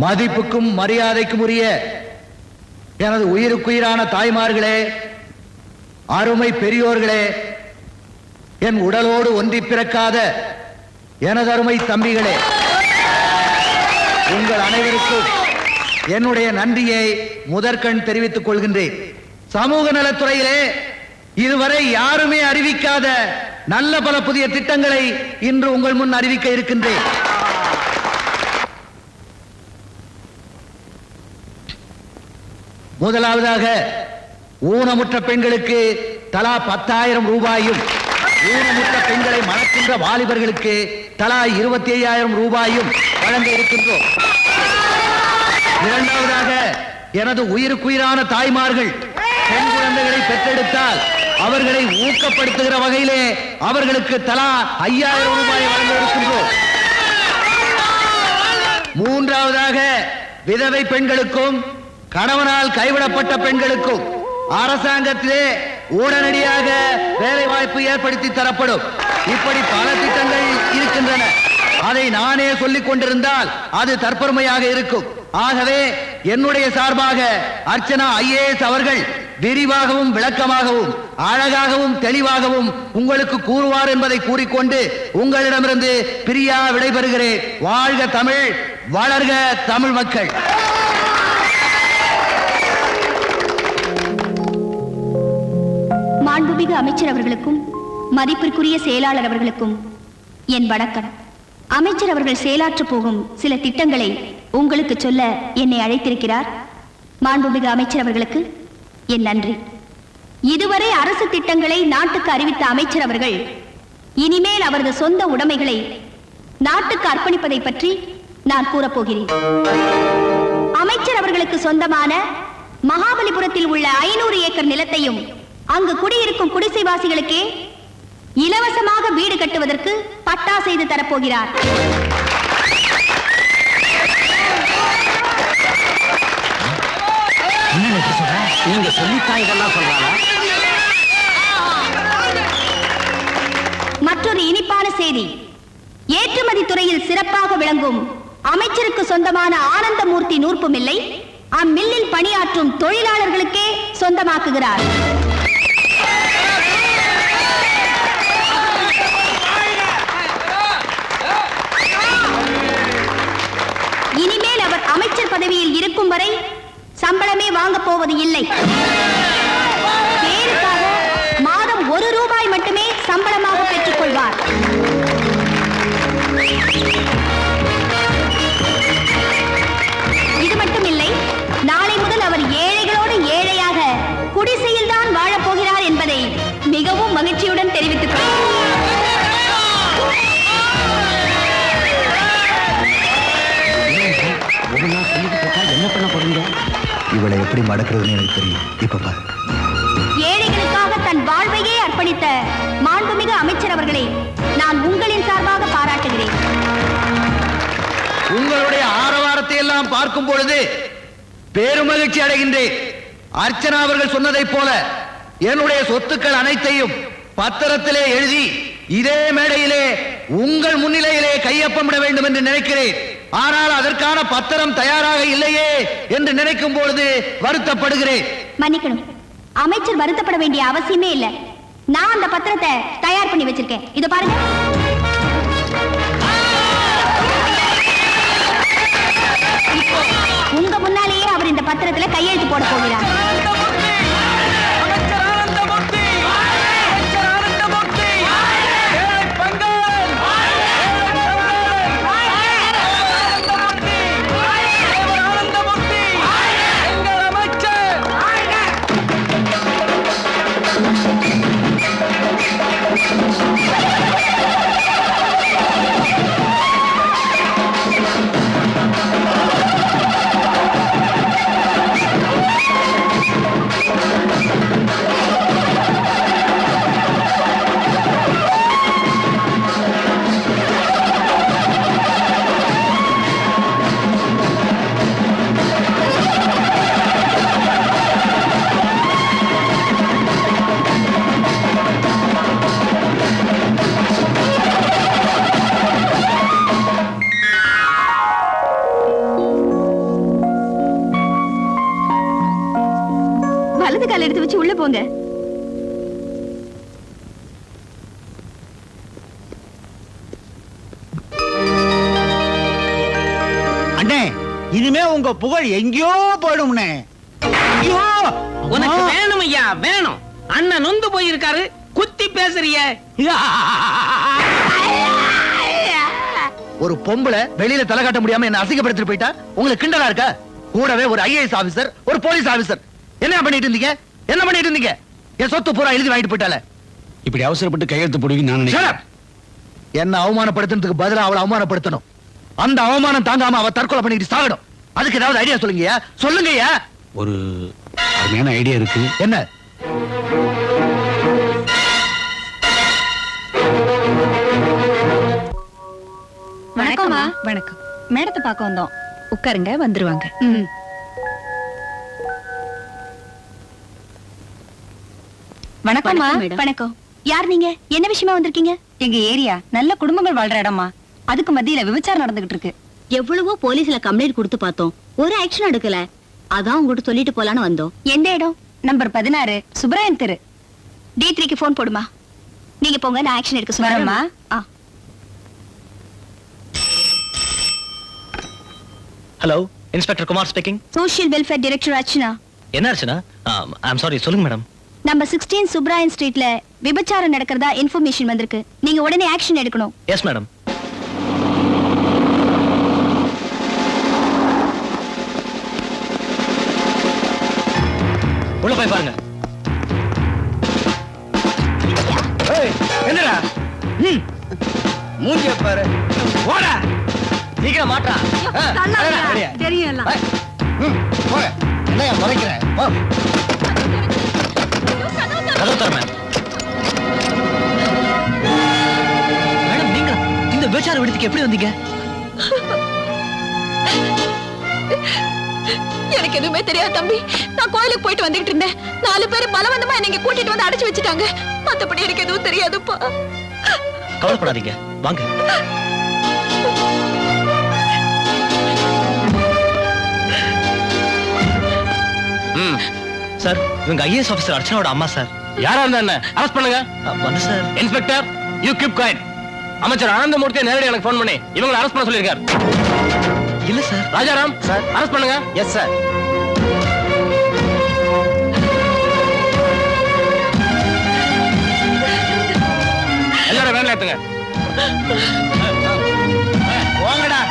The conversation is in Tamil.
மதிப்புக்கும் மரியாதைக்கும் உரிய எனது உயிருக்குயிரான தாய்மார்களே, அருமை பெரியோர்களே, என் உடலோடு ஒன்றி பிறக்காத எனது அருமை தம்பிகளே, உங்கள் அனைவருக்கும் என்னுடைய நன்றியை முதற்கண் தெரிவித்துக் கொள்கின்றேன். சமூக நலத்துறையிலே இதுவரை யாருமே அறிவிக்காத நல்ல பல புதிய திட்டங்களை இன்று உங்கள் முன் அறிவிக்க இருக்கின்றேன். முதலாவதாக ஊனமுற்ற பெண்களுக்கு தலா 10,000 ரூபாயும், ஊனமுற்ற பெண்களை மணக்கின்ற வாலிபர்களுக்கு தலா 25,000 ரூபாயும் வழங்க இருக்கின்றோம். இரண்டாவதாக எனது உயிருக்குயிரான தாய்மார்கள் பெண் குழந்தைகளை பெற்றெடுத்தால் அவர்களை ஊக்கப்படுத்துகிற வகையிலே அவர்களுக்கு தலா 5,000 ரூபாய் வழங்க இருக்கின்றோம். மூன்றாவதாக விதவை பெண்களுக்கும் கணவனால் கைவிடப்பட்ட பெண்களுக்கும் அரசாங்கத்திலே உடனடியாக வேலை வாய்ப்பு ஏற்படுத்தி தரப்படும். இப்படி பல திட்டங்கள் இருக்கின்றன. அதை நானே சொல்லிக் கொண்டிருந்தால் அது தற்பெருமையாக இருக்கும். ஆகவே என்னுடைய சார்பாக அர்ச்சனா IAS அவர்கள் விரிவாகவும் விளக்கமாகவும் அழகாகவும் தெளிவாகவும் உங்களுக்கு கூறுவார் என்பதை கூறிக்கொண்டு உங்களிடமிருந்து பிரியா விடைபெறுகிறேன். வாழ்க தமிழ், வளர்க தமிழ் மக்கள். மாண்புமிகு அமைச்சர் அவர்களுக்கும் மதிப்பிற்குரிய செயலாளர் அவர்களுக்கும் என் வணக்கம். அமைச்சர் அவர்கள் செயலாற்ற போகும் சில திட்டங்களை உங்களுக்கு சொல்ல என்னை அழைத்திருக்கிறார். மாண்புமிகு அமைச்சர் அவர்களுக்கு என் நன்றி. இதுவரை அரசு திட்டங்களை நாட்டுக்கு அறிவித்த அமைச்சர் அவர்கள் இனிமேல் அவரது சொந்த உடைமைகளை நாட்டுக்கு அர்ப்பணிப்பதை பற்றி நான் கூறப்போகிறேன். அமைச்சர் அவர்களுக்கு சொந்தமான மகாபலிபுரத்தில் உள்ள 500 ஏக்கர் நிலத்தையும் அங்கு குடியிருக்கும் குடிசைவாசிகளுக்கே இலவசமாக வீடு கட்டுவதற்கு பட்டா செய்து தரப்போகிறார். நீங்க சொல்லித்தான் இதெல்லாம் சொல்றாங்க. மற்றொரு இனிப்பான செய்தி, ஏற்றுமதி துறையில் சிறப்பாக விளங்கும் அமைச்சருக்கு சொந்தமான ஆனந்தமூர்த்தி நூற்பு மில்லை அம்மில்லில் பணியாற்றும் தொழிலாளர்களுக்கே சொந்தமாக்குகிறார். இனிமேல் அவர் அமைச்சர் பதவியில் இருக்கும் வரை சம்பளமே வாங்க போவது இல்லை. பேருக்காக மாதம் 1 ரூபாய் மட்டுமே சம்பளமாக பெற்றுக் கொள்வார். இது மட்டுமில்லை, நாளை முதல் அவர் ஏழைகளோடு ஏழையாக குடிசையில் தான் வாழப்போகிறார் என்பதை மிகவும் மகிழ்ச்சியுடன் தெரிவித்துக் கொள்கிறேன். என்ன பண்ண போறீங்க? இவளை எப்படி மடக்கிறதுன்னு எனக்கு தெரியும். இப்ப பாரு. ஏழைகளுக்காக தன் வாழ்வையே அர்ப்பணித்த மாண்புமிகு அமைச்சர் அவர்களை நான் உங்களின் சார்பாக பாராட்டுகிறேன். உங்களுடைய ஆரவாரத்தை எல்லாம் பார்க்கும் பொழுது பெருமகிழ்ச்சி அடைகின்றேன். அர்ச்சனா அவர்கள் சொன்னதைப் போல என்னுடைய சொத்துக்கள் அனைத்தையும் பத்திரத்திலே எழுதி இதே மேடையிலே உங்கள் முன்னிலையிலே கையொப்பமிட வேண்டும் என்று நினைக்கிறேன். ஆனால் அதற்கான பத்திரம் தயாராக இல்லையே என்று நினைக்கும் பொழுது வருத்தப்படுகிறேன். மன்னிக்கணும், அமைச்சர் வருத்தப்பட வேண்டிய அவசியமே இல்லை. நான் அந்த பத்திரத்தை தயார் பண்ணி வச்சிருக்கேன். இத பாருங்க. உங்க முன்னாலேயே அவர் இந்த பத்திரத்துல கையெழுத்து போட போகிறார். இனிமே உங்க புகழ் எங்கேயோ போயிடும்னே. ஐயோ, உனக்கு வேணும் ஐயா, வேணும். அண்ணன் நொந்து போயிருக்காரு, குத்தி பேசுறிய. ஒரு பொம்பளை வெளியில தலை காட்ட முடியாம என்ன அசிங்கப்படுத்திட்டு போயிட்டா உங்களுக்கு கிண்டலா இருக்கா? கூடவே ஒரு ஐஏஎஸ் ஆபீசர், ஒரு போலீஸ் ஆபீசர். என்ன பண்ணிட்டு இருந்தீங்க? என்ன பண்ணிட்டு இருந்தீங்க? என் சொத்து பூரா எழுதி வாங்கிட்டு போயிட்டால. இப்படி அவசரப்பட்டு கையெழுத்து போடுவீங்க நான் Shut நினைக்கிறேன். up! என்ன அவமானப்படுத்துறதுக்கு பதிலா அவளை அவமானப்படுத்தணும். அந்த அவமானம் தாங்காம அவ தற்கொலை பண்ணிட்டு சாகணும். அதுக்கு ஏதாவது ஐடியா சொல்லுங்கயா, சொல்லுங்கய்யா. ஒரு அருமையான ஐடியா இருக்கு. என்ன? வணக்கம்மா. வணக்கம். மேடத்தை பார்க்க வந்தோம். உட்காருங்க, வந்துருவாங்க. வணக்கம்மா. வணக்கம். யார் நீங்க? என்ன விஷயமா வந்திருக்கீங்க? எங்க ஏரியா நல்ல குடும்பங்கள் வாழ்ற இடமா, அதுக்கு மத்தியில விபச்சாரம் நடந்துகிட்டு இருக்கு. எவ்வளவோ போலீஸ்ல கம்ப்ளைண்ட் கொடுத்து பார்த்தோம், ஒரு ஆக்ஷன் எடுக்கல. அதான் உங்ககிட்ட சொல்லிட்டு போலான்னு வந்தோம். எந்த இடம்? நம்பர் 16 சுப்ராயன் தெரு. D3க்கு போன் போடுமா. நீங்க போங்க, நான் ஆக்ஷன் எடுக்க சொல்றேன். வரேம்மா. Hello, inspector Kumar speaking. Social welfare director Archana. என்ன அர்ச்சனா? ஐம் சாரி, சொல்லுங்க மேடம். நம்பர் 16 சுப்ராயன் ஸ்ட்ரீட்ல விபச்சாரம் நடக்கிறதா இன்ஃபர்மேஷன் வந்திருக்கு. நீங்க உடனே ஆக்ஷன் எடுக்கணும். Yes madam. உள்ள போய் பாருங்க. ஏய், என்னடா? மூஞ்சிய பாரு. ஓடா. சீக்கிரம் மாட்டா. தெரியும் எல்லாம். போங்க. என்னையா முறைக்கிறேன்? போ. கதவு தரமே. மேடம், நீங்க இந்த விபச்சார விடுதிக்கு எப்படி வந்தீங்க? எனக்கு எதுவுமே தெரியாது தம்பி. நான் கோயிலுக்கு போயிட்டு வந்துகிட்டு இருந்தேன். 4 பேர் பலவந்தமா என்னை கூட்டிட்டு வந்து அடைச்சு வச்சுட்டாங்க. மத்தபடி எனக்கு எதுவும் தெரியாதுப்பா. கவலைப்படாதீங்க, வாங்க. சார், இவங்க ஐஏஎஸ் ஆபீசர் அர்ச்சனாவோட அம்மா சார். யாரா இருந்தா என்ன? அரெஸ்ட் பண்ணுங்க. வந்து sir. Inspector, you keep quiet. அமைச்சர் ஆனந்தமூர்த்தி நேரடியாக எனக்கு ஃபோன் பண்ணி இவங்களை அரெஸ்ட் பண்ண சொல்லியிருக்காரு. இல்ல சார். ராஜாராம் சார். அரெஸ்ட் பண்ணுங்க. Yes sir. எல்லாரும் வேன்ல ஏத்துங்க. போங்கடா.